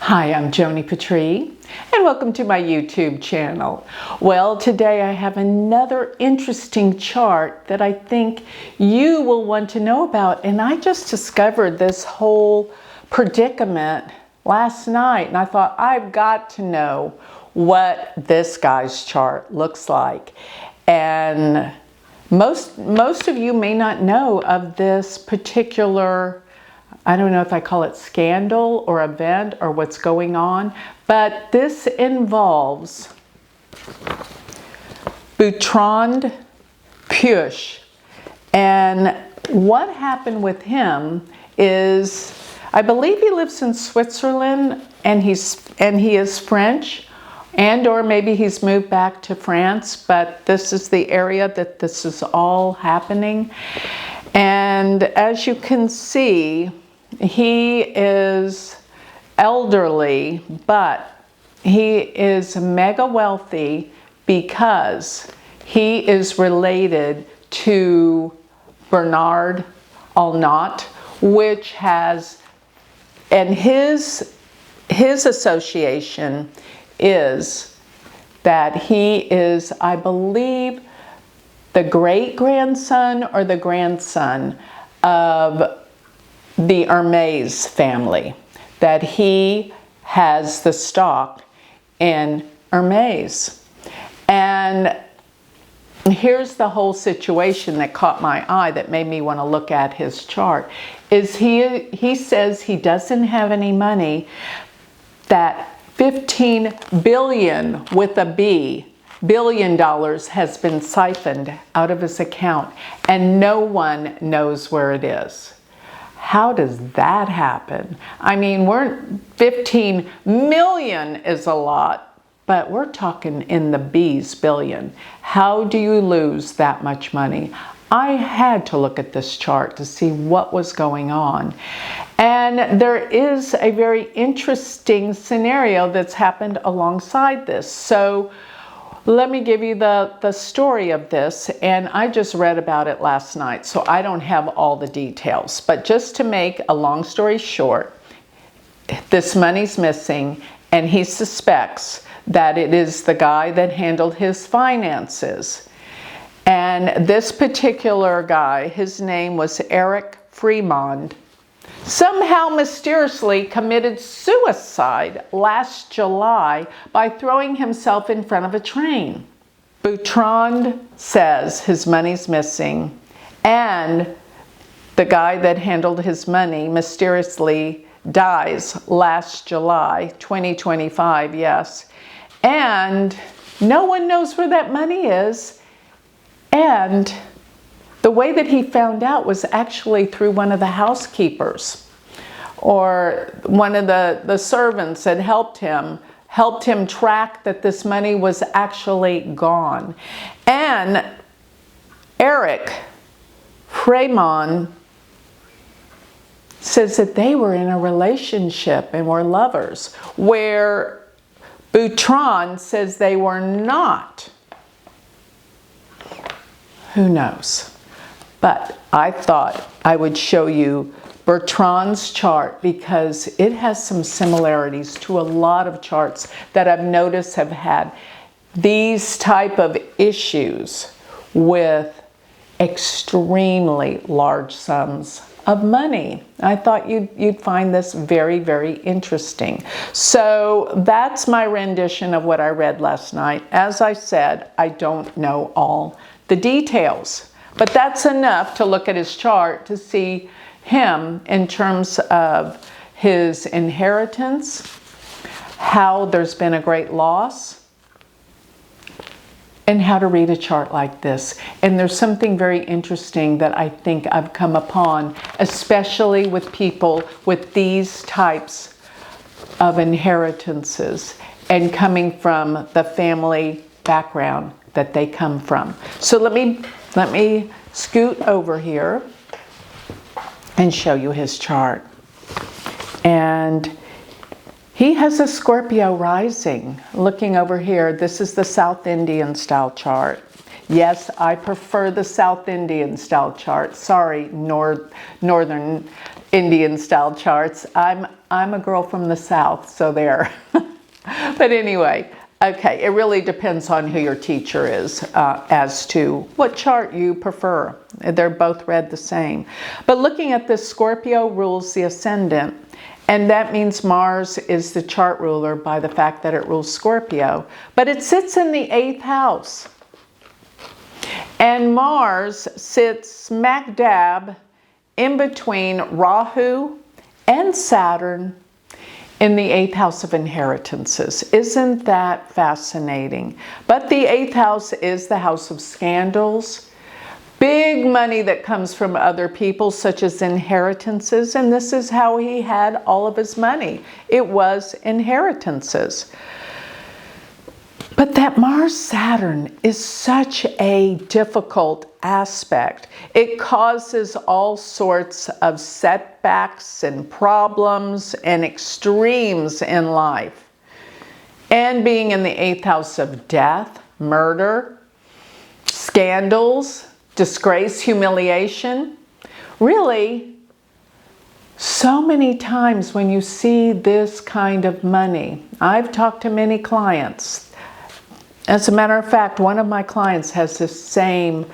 Hi, I'm Joni Patry, and welcome to my YouTube channel. Well, today I have another interesting chart that I think you will want to know about, and I just discovered this whole predicament last night, and I thought I've got to know what this guy's chart looks like. And most of you may not know of this particular, I don't know if I call it scandal or event or what's going on, but this involves Bertrand Puech. And what happened with him is, I believe he lives in Switzerland, and he is French, and or maybe he's moved back to France, but this is the area that this is all happening. And as you can see, he is elderly, but he is mega wealthy because he is related to Bernard Arnault, which has, and his association is that he is, I believe, the great-grandson or the grandson of the Hermes family, that he has the stock in Hermes. And here's the whole situation that caught my eye that made me want to look at his chart, is he says he doesn't have any money, that 15 billion with a B, billion dollars has been siphoned out of his account and no one knows where it is. How does that happen? I mean, 15 million is a lot, but we're talking in the B's, billion. How do you lose that much money? I had to look at this chart to see what was going on. And there is a very interesting scenario that's happened alongside this. So let me give you the story of this, and I just read about it last night, so I don't have all the details. But just to make a long story short, this money's missing, and he suspects that it is the guy that handled his finances. And this particular guy, his name was Eric Fremond, somehow mysteriously committed suicide last July by throwing himself in front of a train. Bertrand says his money's missing, and the guy that handled his money mysteriously dies last July 2025, yes. And no one knows where that money is. And the way that he found out was actually through one of the housekeepers, or one of the servants that helped him track that this money was actually gone. And Eric Fremond says that they were in a relationship and were lovers, where Bertrand says they were not. Who knows? But I thought I would show you Bertrand's chart because it has some similarities to a lot of charts that I've noticed have had these type of issues with extremely large sums of money. I thought you'd find this very, very interesting. So that's my rendition of what I read last night. As I said, I don't know all the details, but that's enough to look at his chart to see him in terms of his inheritance, how there's been a great loss, and how to read a chart like this. And there's something very interesting that I think I've come upon, especially with people with these types of inheritances and coming from the family background that they come from. So let me scoot over here and show you his chart. And he has a Scorpio rising. Looking over here, this is the South Indian style chart. Yes, I prefer the South Indian style chart. Sorry, Northern Indian style charts. I'm a girl from the South, so there. But anyway, okay, it really depends on who your teacher is as to what chart you prefer. They're both read the same. But looking at this, Scorpio rules the ascendant, and that means Mars is the chart ruler by the fact that it rules Scorpio. But it sits in the 8th house. And Mars sits smack dab in between Rahu and Saturn in the 8th house of inheritances. Isn't that fascinating? But the 8th house is the house of scandals, big money that comes from other people, such as inheritances, and this is how he had all of his money. It was inheritances. But that Mars-Saturn is such a difficult aspect. It causes all sorts of setbacks and problems and extremes in life. And being in the 8th house of death, murder, scandals, disgrace, humiliation. Really, so many times when you see this kind of money, I've talked to many clients. As a matter of fact, one of my clients has the same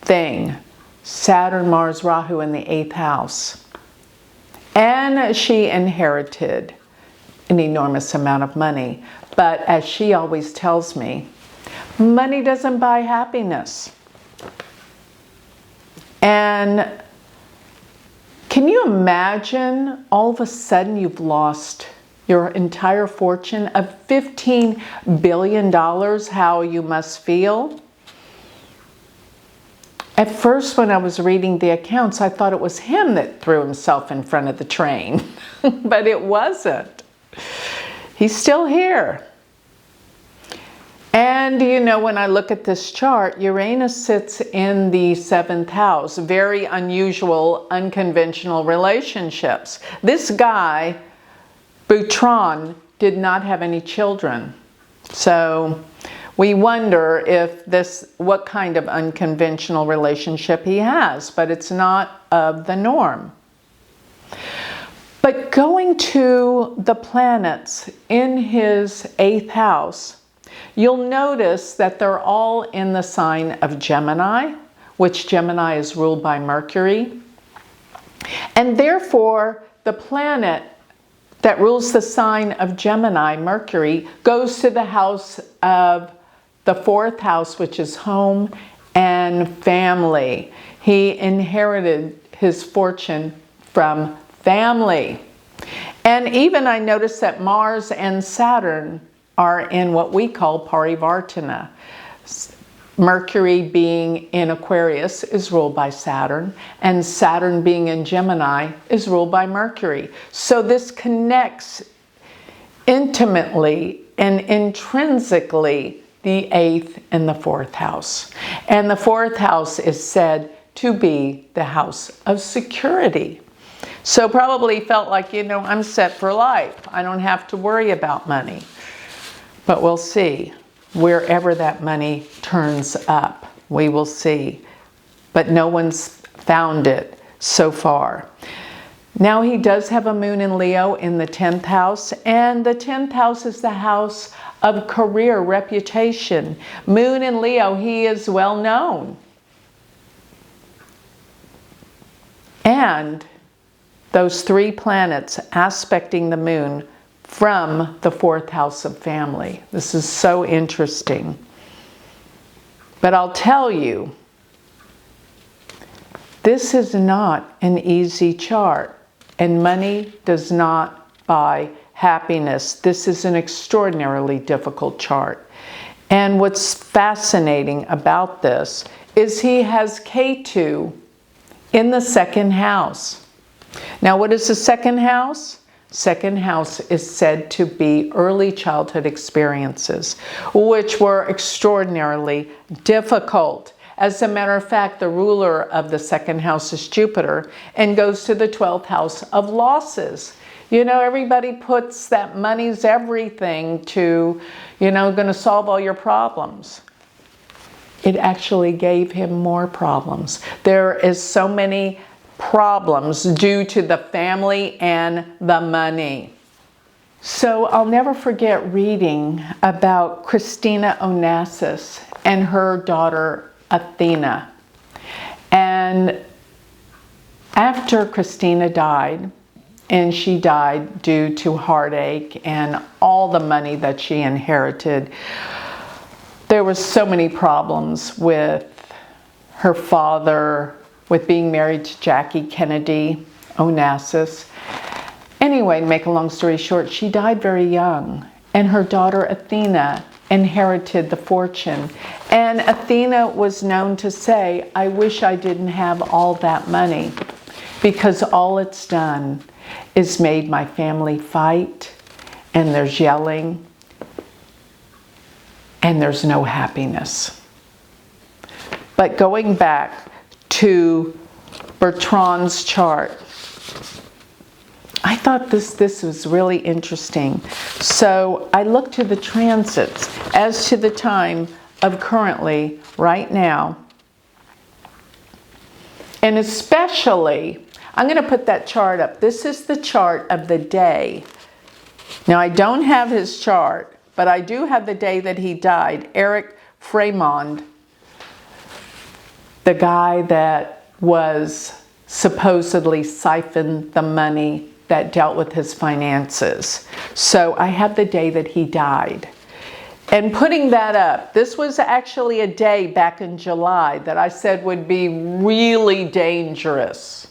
thing. Saturn, Mars, Rahu in the 8th house. And she inherited an enormous amount of money. But as she always tells me, money doesn't buy happiness. And can you imagine all of a sudden you've lost your entire fortune of $15 billion, how you must feel? At first, when I was reading the accounts, I thought it was him that threw himself in front of the train, but it wasn't. He's still here. And you know, when I look at this chart, Uranus sits in the 7th house, very unusual, unconventional relationships. This guy, Boutron, did not have any children. So we wonder if what kind of unconventional relationship he has, but it's not of the norm. But going to the planets in his 8th house, you'll notice that they're all in the sign of Gemini, which Gemini is ruled by Mercury. And therefore, the planet that rules the sign of Gemini, Mercury, goes to the house of the 4th house, which is home and family. He inherited his fortune from family. And even I noticed that Mars and Saturn are in what we call Parivartana. Mercury being in Aquarius is ruled by Saturn, and Saturn being in Gemini is ruled by Mercury. So this connects intimately and intrinsically the 8th and the 4th house. And the 4th house is said to be the house of security. So probably felt like, you know, I'm set for life. I don't have to worry about money. But we'll see. Wherever that money turns up, we will see. But no one's found it so far. Now he does have a moon in Leo in the 10th house, and the 10th house is the house of career, reputation. Moon in Leo, he is well known. And those 3 planets aspecting the moon from the 4th house of family. This is so interesting. But I'll tell you, this is not an easy chart, and money does not buy happiness. This is an extraordinarily difficult chart. And what's fascinating about this is he has Ketu in the 2nd house. Now, what is the 2nd house? 2nd house is said to be early childhood experiences, which were extraordinarily difficult. As a matter of fact, the ruler of the 2nd house is Jupiter and goes to the 12th house of losses. You know, everybody puts that money's everything to, you know, going to solve all your problems. It actually gave him more problems. There is so many problems due to the family and the money. So I'll never forget reading about Christina Onassis and her daughter Athena. And after Christina died, and she died due to heartache and all the money that she inherited, there were so many problems with her father, with being married to Jackie Kennedy Onassis. Anyway, to make a long story short, she died very young, and her daughter Athena inherited the fortune. And Athena was known to say, "I wish I didn't have all that money, because all it's done is made my family fight, and there's yelling, and there's no happiness." But going back to Bertrand's chart, I thought this was really interesting. So I looked to the transits as to the time of currently, right now. And especially, I'm going to put that chart up. This is the chart of the day. Now, I don't have his chart, but I do have the day that he died. Eric Fremond, the guy that was supposedly siphoned the money that dealt with his finances. So I have the day that he died. And putting that up, this was actually a day back in July that I said would be really dangerous.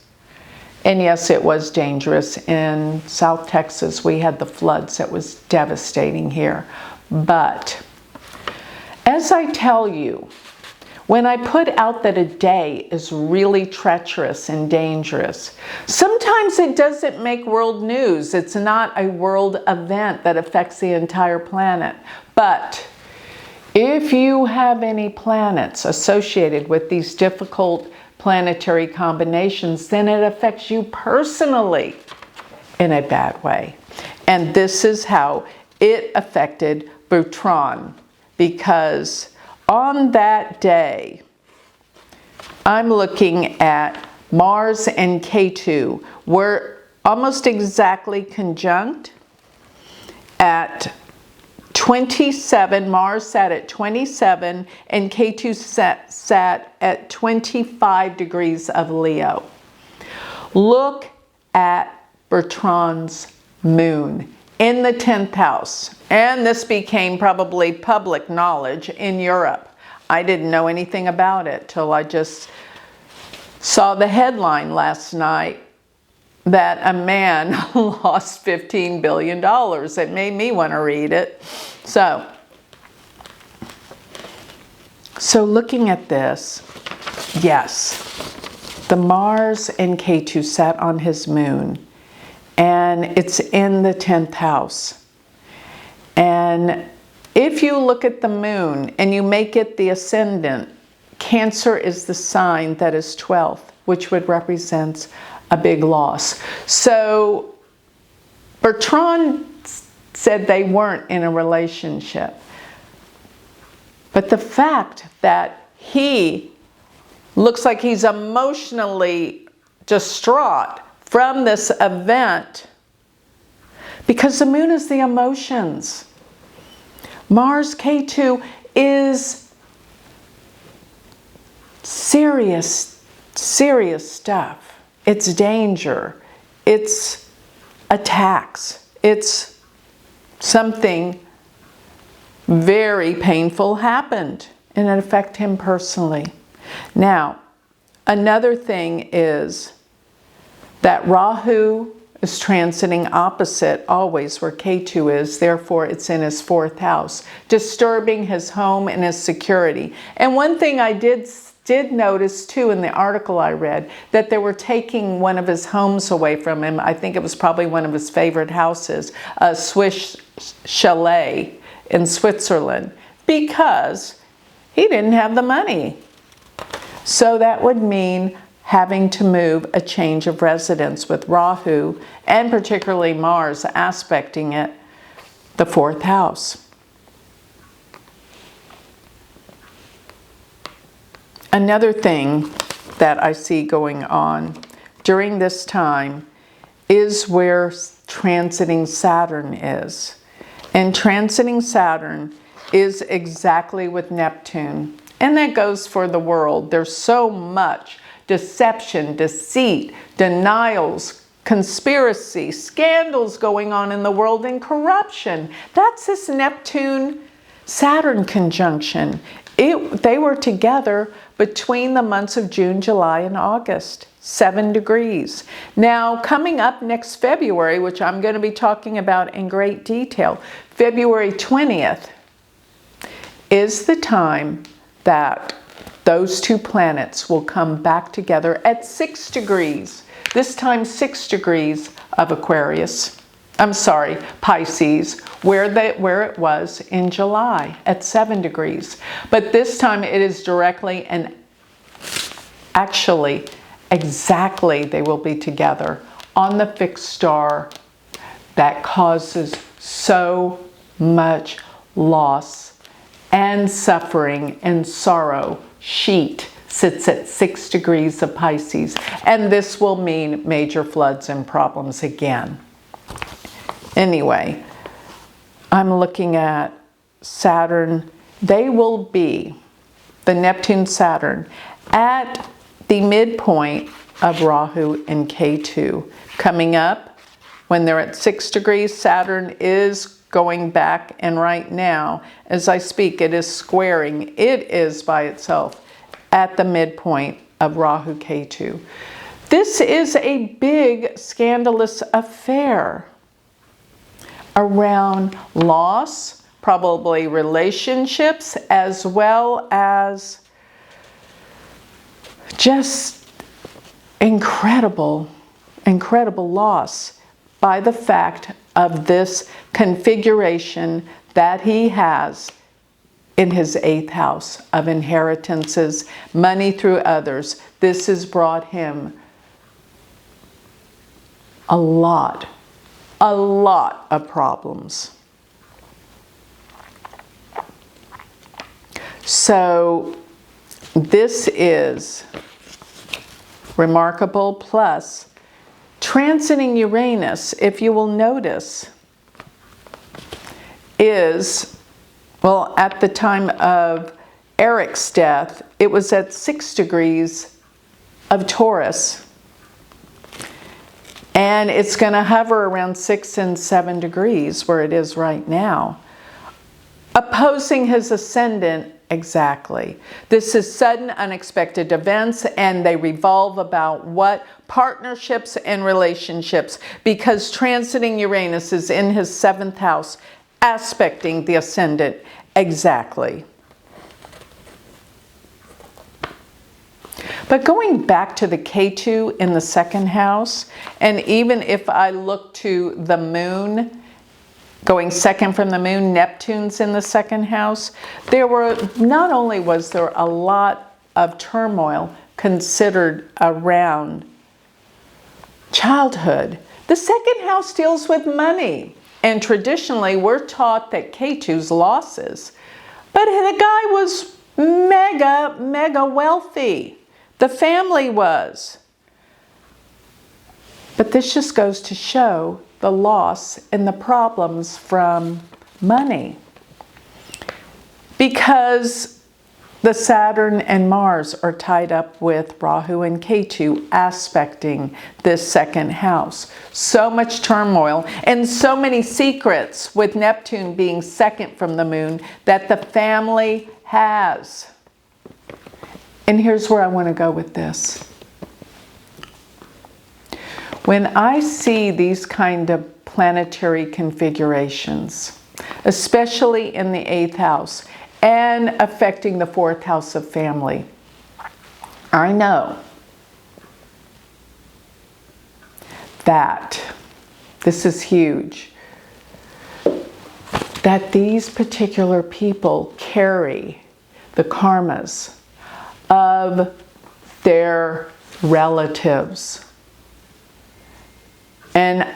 And yes, it was dangerous. In South Texas, we had the floods that was devastating here. But as I tell you, when I put out that a day is really treacherous and dangerous, sometimes it doesn't make world news. It's not a world event that affects the entire planet. But if you have any planets associated with these difficult planetary combinations, then it affects you personally in a bad way. And this is how it affected Bertrand, because on that day, I'm looking at Mars and Ketu were almost exactly conjunct at 27. Mars sat at 27 and Ketu sat at 25 degrees of Leo. Look at Bertrand's moon in the 10th house. And this became probably public knowledge in Europe. I didn't know anything about it till I just saw the headline last night that a man lost $15 billion. It made me want to read it. So looking at this, yes, the Mars and Ketu sat on his moon, and it's in the 10th house. And if you look at the moon and you make it the ascendant, Cancer is the sign that is 12th, which would represent a big loss. So Bertrand said they weren't in a relationship. But the fact that he looks like he's emotionally distraught from this event, because the moon is the emotions. Mars K2 is serious stuff. It's danger. It's attacks. It's something very painful happened, and it affected him personally. Now, another thing is that Rahu is transiting opposite always where Ketu is, therefore it's in his 4th house, disturbing his home and his security. And one thing I did notice too in the article I read, that they were taking one of his homes away from him. I think it was probably one of his favorite houses, a Swiss chalet in Switzerland, because he didn't have the money. So that would mean having to move, a change of residence with Rahu, and particularly Mars aspecting it, the 4th house. Another thing that I see going on during this time is where transiting Saturn is. And transiting Saturn is exactly with Neptune. And that goes for the world. There's so much deception, deceit, denials, conspiracy, scandals going on in the world, and corruption. That's this Neptune-Saturn conjunction. They were together between the months of June, July, and August, 7 degrees. Now, coming up next February, which I'm going to be talking about in great detail, February 20th is the time that those two planets will come back together at 6 degrees. This time 6 degrees of Aquarius. I'm sorry, Pisces, where it was in July at 7 degrees. But this time it is directly and actually exactly they will be together on the fixed star that causes so much loss and suffering and sorrow. Sheet sits at 6 degrees of Pisces, and this will mean major floods and problems again. Anyway, I'm looking at Saturn. They will be, the Neptune-Saturn, at the midpoint of Rahu and Ketu. Coming up, when they're at 6 degrees, Saturn is going back, and right now, as I speak, it is squaring. It is by itself at the midpoint of Rahu Ketu. This is a big scandalous affair around loss, probably relationships, as well as just incredible loss by the fact of this configuration that he has in his 8th house of inheritances, money through others. This has brought him a lot of problems. So this is remarkable. Plus, transiting Uranus, if you will notice, is, well, at the time of Eric's death, it was at 6 degrees of Taurus. And it's going to hover around 6 and 7 degrees where it is right now, opposing his ascendant exactly. This is sudden, unexpected events, and they revolve about what? Partnerships and relationships, because transiting Uranus is in his 7th house, aspecting the ascendant exactly. But going back to the Ketu in the 2nd house, and even if I look to the moon, going second from the moon, Neptune's in the 2nd house, not only was there a lot of turmoil considered around childhood, the 2nd house deals with money. And traditionally, we're taught that Ketu's losses. But the guy was mega wealthy. The family was. But this just goes to show the loss and the problems from money. Because the Saturn and Mars are tied up with Rahu and Ketu aspecting this 2nd house. So much turmoil and so many secrets with Neptune being second from the moon that the family has. And here's where I want to go with this. When I see these kind of planetary configurations, especially in the 8th house and affecting the 4th house of family, I know that, this is huge, that these particular people carry the karmas of their relatives. And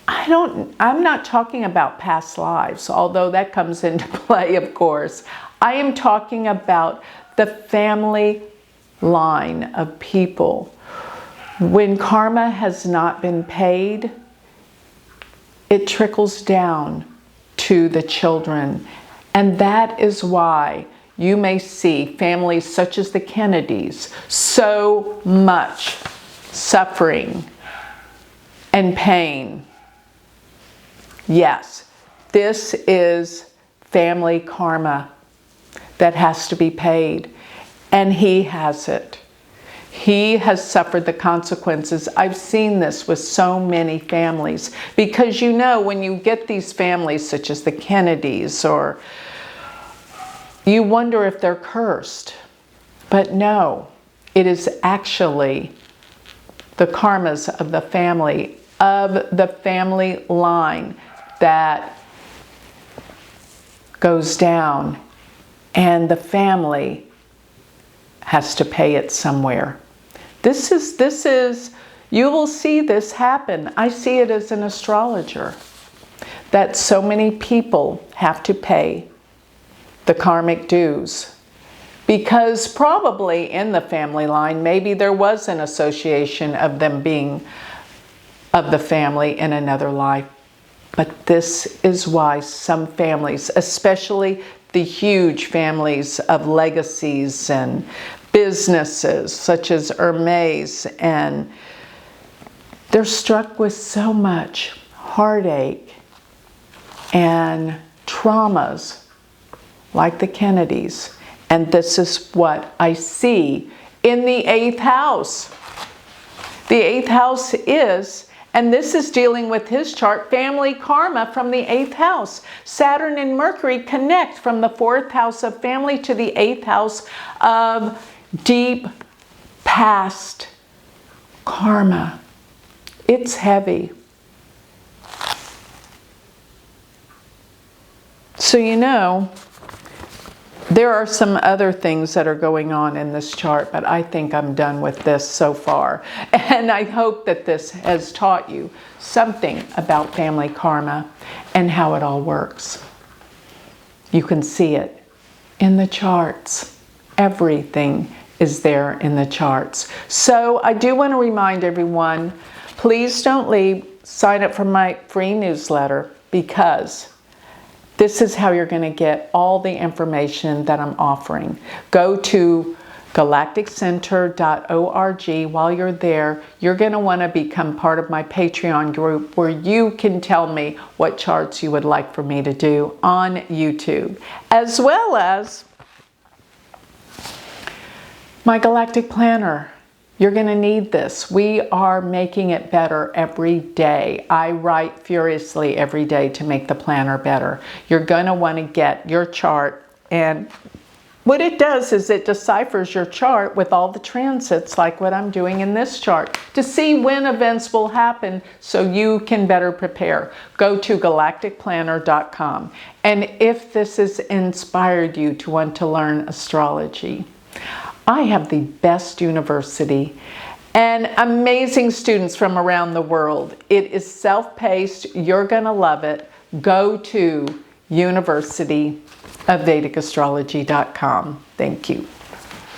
I'm not talking about past lives, although that comes into play, of course. I am talking about the family line of people When karma has not been paid, it trickles down to the children. And that is why you may see families such as the Kennedys, so much suffering and pain. Yes, this is family karma that has to be paid, and he has it. He has suffered the consequences. I've seen this with so many families, because you know, when you get these families such as the Kennedys, or you wonder if they're cursed. But no, it is actually the karmas of the family line that goes down, and the family has to pay it somewhere. This is, you will see this happen. I see it as an astrologer, that so many people have to pay the karmic dues, because probably in the family line, maybe there was an association of them being of the family in another life. But this is why some families, especially the huge families of legacies and businesses such as Hermes, and they're struck with so much heartache and traumas, like the Kennedys. And this is what I see in the 8th house. The 8th house is, and this is dealing with his chart, family karma from the 8th house. Saturn and Mercury connect from the 4th house of family to the 8th house of deep past karma. It's heavy. So you know, there are some other things that are going on in this chart, but I think I'm done with this so far. And I hope that this has taught you something about family karma and how it all works. You can see it in the charts. Everything is there in the charts. So I do want to remind everyone, please don't leave. Sign up for my free newsletter, because this is how you're going to get all the information that I'm offering. Go to galacticcenter.org. While you're there, you're going to want to become part of my Patreon group, where you can tell me what charts you would like for me to do on YouTube, as well as my Galactic Planner. You're going to need this. We are making it better every day. I write furiously every day to make the planner better. You're going to want to get your chart, and what it does is it deciphers your chart with all the transits, like what I'm doing in this chart, to see when events will happen so you can better prepare. Go to galacticplanner.com. And if this has inspired you to want to learn astrology, I have the best university and amazing students from around the world. It is self-paced. You're going to love it. Go to universityofvedicastrology.com. Thank you.